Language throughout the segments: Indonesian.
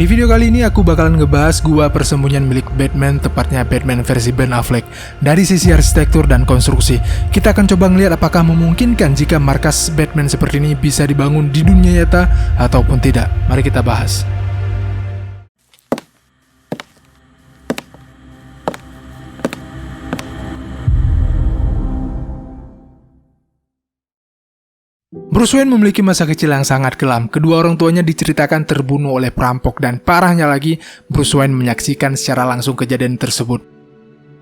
Di video kali ini aku bakalan ngebahas gua persembunyian milik Batman, tepatnya Batman versi Ben Affleck. Dari sisi arsitektur dan konstruksi, kita akan coba ngeliat apakah memungkinkan jika markas Batman seperti ini bisa dibangun di dunia nyata ataupun tidak. Mari kita bahas. Bruce Wayne memiliki masa kecil yang sangat kelam. Kedua orang tuanya diceritakan terbunuh oleh perampok dan parahnya lagi, Bruce Wayne menyaksikan secara langsung kejadian tersebut.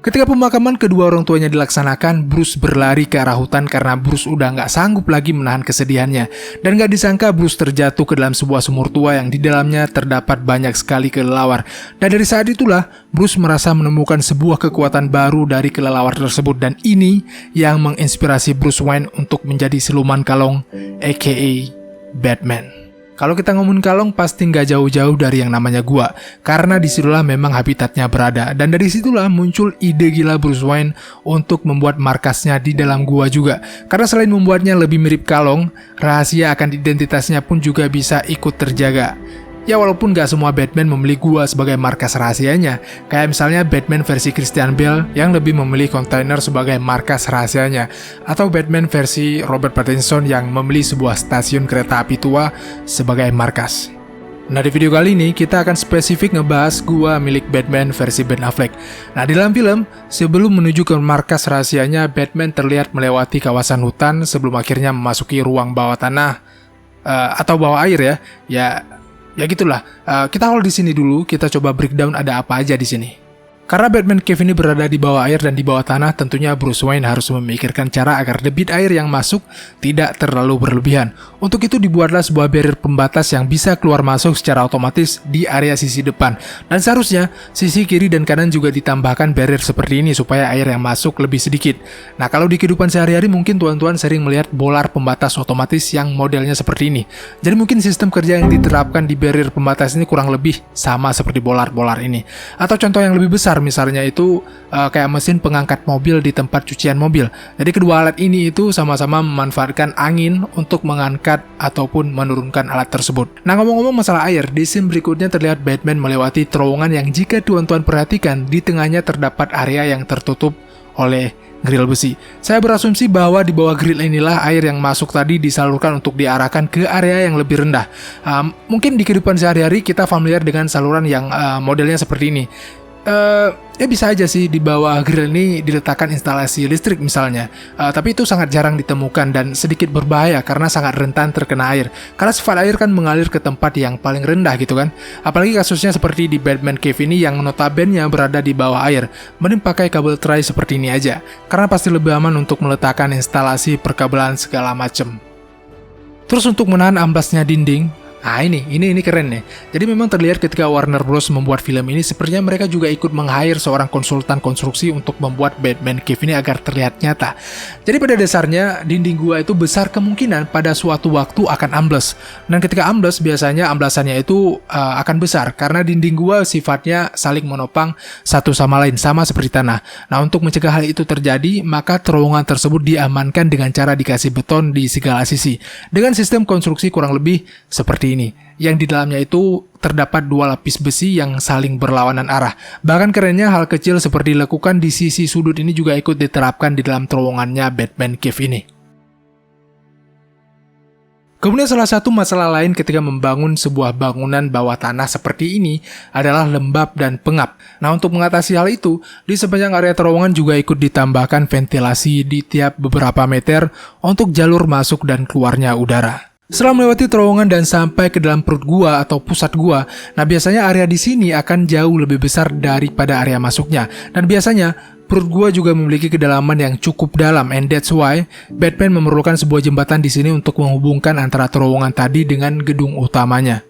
Ketika pemakaman kedua orang tuanya dilaksanakan, Bruce berlari ke arah hutan karena Bruce udah nggak sanggup lagi menahan kesedihannya. Dan nggak disangka Bruce terjatuh ke dalam sebuah sumur tua yang di dalamnya terdapat banyak sekali kelelawar. Dan dari saat itulah, Bruce merasa menemukan sebuah kekuatan baru dari kelelawar tersebut. Dan ini yang menginspirasi Bruce Wayne untuk menjadi siluman kalong, aka Batman. Kalau kita ngomongin kalong pasti nggak jauh-jauh dari yang namanya gua, karena disitulah memang habitatnya berada. Dan dari situlah muncul ide gila Bruce Wayne untuk membuat markasnya di dalam gua juga. Karena selain membuatnya lebih mirip kalong, rahasia akan identitasnya pun juga bisa ikut terjaga. Ya walaupun gak semua Batman memilih gua sebagai markas rahasianya, kayak misalnya Batman versi Christian Bale yang lebih memilih kontainer sebagai markas rahasianya, atau Batman versi Robert Pattinson yang memilih sebuah stasiun kereta api tua sebagai markas. Nah di video kali ini kita akan spesifik ngebahas gua milik Batman versi Ben Affleck. Nah di dalam film, sebelum menuju ke markas rahasianya, Batman terlihat melewati kawasan hutan sebelum akhirnya memasuki ruang bawah tanah atau bawah air ya gitulah. Kita hold di sini dulu, kita coba breakdown ada apa aja di sini. Karena Batman Cave ini berada di bawah air dan di bawah tanah, tentunya Bruce Wayne harus memikirkan cara agar debit air yang masuk tidak terlalu berlebihan. Untuk itu dibuatlah sebuah barrier pembatas yang bisa keluar masuk secara otomatis di area sisi depan. Dan seharusnya sisi kiri dan kanan juga ditambahkan barrier seperti ini supaya air yang masuk lebih sedikit. Nah kalau di kehidupan sehari-hari mungkin tuan-tuan sering melihat bolar pembatas otomatis yang modelnya seperti ini. Jadi mungkin sistem kerja yang diterapkan di barrier pembatas ini kurang lebih sama seperti bolar-bolar ini. Atau contoh yang lebih besar, misalnya itu kayak mesin pengangkat mobil di tempat cucian mobil. Jadi kedua alat ini itu sama-sama memanfaatkan angin untuk mengangkat ataupun menurunkan alat tersebut. Nah ngomong-ngomong masalah air, di scene berikutnya terlihat Batman melewati terowongan yang jika tuan-tuan perhatikan, di tengahnya terdapat area yang tertutup oleh grill besi. Saya berasumsi bahwa di bawah grill inilah air yang masuk tadi disalurkan untuk diarahkan ke area yang lebih rendah. Mungkin di kehidupan sehari-hari kita familiar dengan saluran yang modelnya seperti ini. Ya bisa aja sih di bawah grill ini diletakkan instalasi listrik misalnya, tapi itu sangat jarang ditemukan dan sedikit berbahaya karena sangat rentan terkena air, karena sifat air kan mengalir ke tempat yang paling rendah gitu kan. Apalagi kasusnya seperti di Batman Cave ini yang notabene berada di bawah air, mending pakai kabel tray seperti ini aja, karena pasti lebih aman untuk meletakkan instalasi perkabelan segala macem. Terus untuk menahan amblasnya dinding, ini keren nih. Jadi memang terlihat ketika Warner Bros membuat film ini, sepertinya mereka juga ikut meng-hire seorang konsultan konstruksi untuk membuat Batman Cave ini agar terlihat nyata. Jadi pada dasarnya dinding gua itu besar kemungkinan pada suatu waktu akan ambles. Dan ketika ambles biasanya amblasannya itu akan besar karena dinding gua sifatnya saling menopang satu sama lain, sama seperti tanah. Nah untuk mencegah hal itu terjadi, maka terowongan tersebut diamankan dengan cara dikasih beton di segala sisi dengan sistem konstruksi kurang lebih seperti ini, yang di dalamnya itu terdapat dua lapis besi yang saling berlawanan arah. Bahkan kerennya hal kecil seperti lekukan di sisi sudut ini juga ikut diterapkan di dalam terowongannya Batman Cave ini. Kemudian salah satu masalah lain ketika membangun sebuah bangunan bawah tanah seperti ini adalah lembab dan pengap. Nah untuk mengatasi hal itu, di sepanjang area terowongan juga ikut ditambahkan ventilasi di tiap beberapa meter untuk jalur masuk dan keluarnya udara. Setelah melewati terowongan dan sampai ke dalam perut gua atau pusat gua, nah biasanya area di sini akan jauh lebih besar daripada area masuknya. Dan biasanya perut gua juga memiliki kedalaman yang cukup dalam, and that's why Batman memerlukan sebuah jembatan di sini untuk menghubungkan antara terowongan tadi dengan gedung utamanya.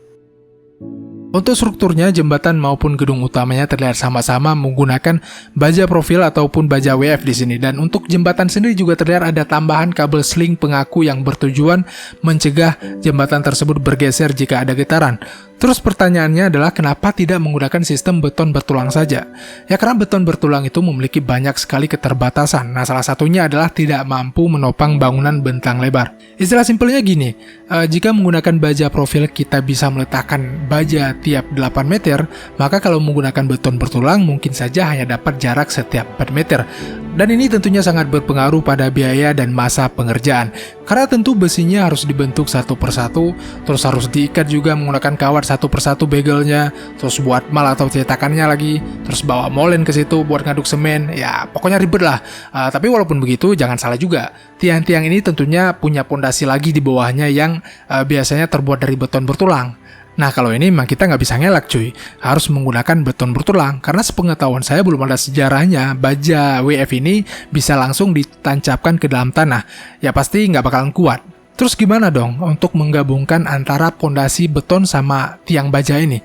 Untuk strukturnya, jembatan maupun gedung utamanya terlihat sama-sama menggunakan baja profil ataupun baja WF di sini. Dan untuk jembatan sendiri juga terlihat ada tambahan kabel sling pengaku yang bertujuan mencegah jembatan tersebut bergeser jika ada getaran. Terus pertanyaannya adalah kenapa tidak menggunakan sistem beton bertulang saja? Ya karena beton bertulang itu memiliki banyak sekali keterbatasan. Nah salah satunya adalah tidak mampu menopang bangunan bentang lebar. Istilah simpelnya gini, jika menggunakan baja profil kita bisa meletakkan baja tiap 8 meter, maka kalau menggunakan beton bertulang mungkin saja hanya dapat jarak setiap 4 meter. Dan ini tentunya sangat berpengaruh pada biaya dan masa pengerjaan. Karena tentu besinya harus dibentuk satu persatu, terus harus diikat juga menggunakan kawat satu persatu begelnya, terus buat mal atau cetakannya lagi, terus bawa molen ke situ buat ngaduk semen, ya pokoknya ribet lah. Tapi walaupun begitu jangan salah juga, tiang-tiang ini tentunya punya pondasi lagi di bawahnya yang biasanya terbuat dari beton bertulang. Nah kalau ini memang kita nggak bisa ngelak cuy, harus menggunakan beton bertulang karena sepengetahuan saya belum ada sejarahnya baja WF ini bisa langsung ditancapkan ke dalam tanah, ya pasti nggak bakalan kuat. Terus gimana dong untuk menggabungkan antara pondasi beton sama tiang baja ini?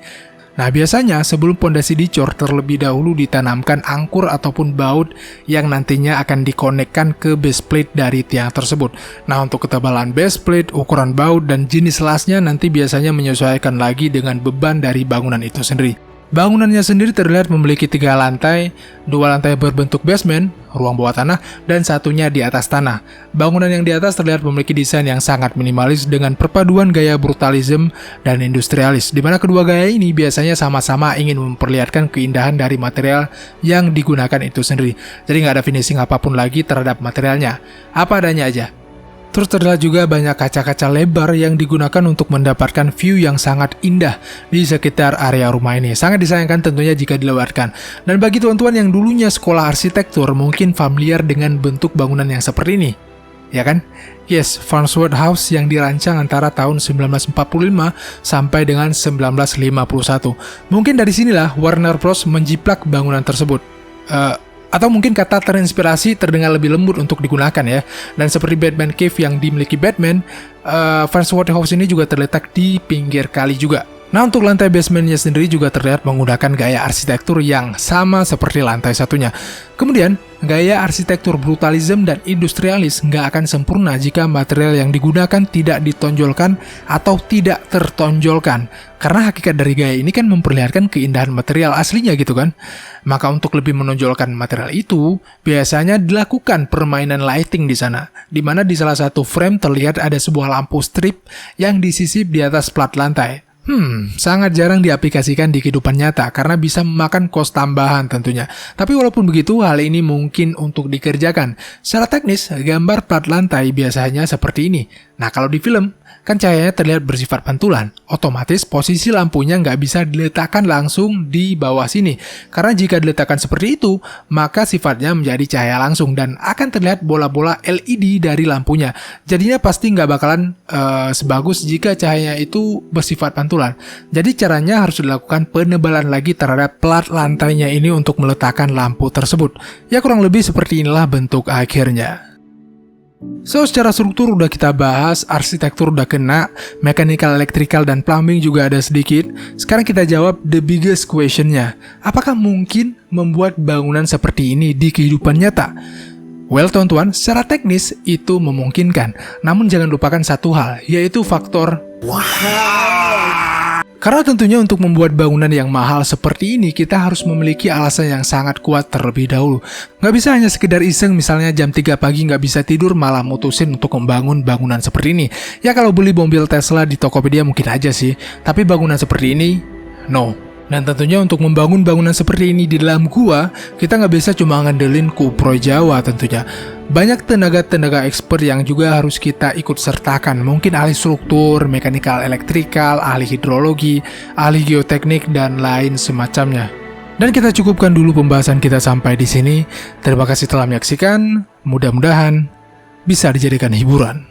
Nah biasanya sebelum pondasi dicor terlebih dahulu ditanamkan angkur ataupun baut yang nantinya akan dikonekkan ke base plate dari tiang tersebut. Nah untuk ketebalan base plate, ukuran baut, dan jenis lasnya nanti biasanya menyesuaikan lagi dengan beban dari bangunan itu sendiri. Bangunannya sendiri terlihat memiliki 3 lantai, 2 lantai berbentuk basement, ruang bawah tanah, dan satunya di atas tanah. Bangunan yang di atas terlihat memiliki desain yang sangat minimalis dengan perpaduan gaya brutalisme dan industrialis, di mana kedua gaya ini biasanya sama-sama ingin memperlihatkan keindahan dari material yang digunakan itu sendiri. Jadi nggak ada finishing apapun lagi terhadap materialnya, apa adanya aja. Terus terlihat juga banyak kaca-kaca lebar yang digunakan untuk mendapatkan view yang sangat indah di sekitar area rumah ini. Sangat disayangkan tentunya jika dilewatkan. Dan bagi teman-teman yang dulunya sekolah arsitektur mungkin familiar dengan bentuk bangunan yang seperti ini. Ya kan? Yes, Farnsworth House yang dirancang antara tahun 1945 sampai dengan 1951. Mungkin dari sinilah Warner Bros menjiplak bangunan tersebut. Atau mungkin kata terinspirasi terdengar lebih lembut untuk digunakan ya. Dan seperti Batman Cave yang dimiliki Batman, Farnsworth House ini juga terletak di pinggir kali juga. Nah untuk lantai basementnya sendiri juga terlihat menggunakan gaya arsitektur yang sama seperti lantai satunya. Kemudian, gaya arsitektur brutalisme dan industrialis nggak akan sempurna jika material yang digunakan tidak ditonjolkan atau tidak tertonjolkan. Karena hakikat dari gaya ini kan memperlihatkan keindahan material aslinya gitu kan. Maka untuk lebih menonjolkan material itu, biasanya dilakukan permainan lighting di sana. Di mana di salah satu frame terlihat ada sebuah lampu strip yang disisip di atas plat lantai. Sangat jarang diaplikasikan di kehidupan nyata karena bisa memakan kos tambahan tentunya. Tapi walaupun begitu, hal ini mungkin untuk dikerjakan. Secara teknis, gambar plat lantai biasanya seperti ini. Nah, kalau di film, kan cahayanya terlihat bersifat pantulan. Otomatis posisi lampunya nggak bisa diletakkan langsung di bawah sini. Karena jika diletakkan seperti itu, maka sifatnya menjadi cahaya langsung dan akan terlihat bola-bola LED dari lampunya. Jadinya pasti nggak bakalan sebagus jika cahayanya itu bersifat pantulan. Jadi caranya harus dilakukan penebalan lagi terhadap plat lantainya ini untuk meletakkan lampu tersebut. Ya kurang lebih seperti inilah bentuk akhirnya. So, secara struktur udah kita bahas, arsitektur udah kena, mechanical, electrical, dan plumbing juga ada sedikit. Sekarang kita jawab the biggest question-nya. Apakah mungkin membuat bangunan seperti ini di kehidupan nyata? Well, teman-teman, secara teknis itu memungkinkan. Namun jangan lupakan satu hal, yaitu faktor Karena tentunya untuk membuat bangunan yang mahal seperti ini, kita harus memiliki alasan yang sangat kuat terlebih dahulu. Nggak bisa hanya sekedar iseng, misalnya jam 3 pagi nggak bisa tidur, malah mutusin untuk membangun bangunan seperti ini. Ya kalau beli mobil Tesla di Tokopedia mungkin aja sih, tapi bangunan seperti ini, no. Dan tentunya untuk membangun bangunan seperti ini di dalam gua, kita nggak bisa cuma ngandelin kuproy Jawa tentunya. Banyak tenaga-tenaga expert yang juga harus kita ikut sertakan. Mungkin ahli struktur, mekanikal, elektrikal, ahli hidrologi, ahli geoteknik, dan lain semacamnya. Dan kita cukupkan dulu pembahasan kita sampai di sini. Terima kasih telah menyaksikan. Mudah-mudahan bisa dijadikan hiburan.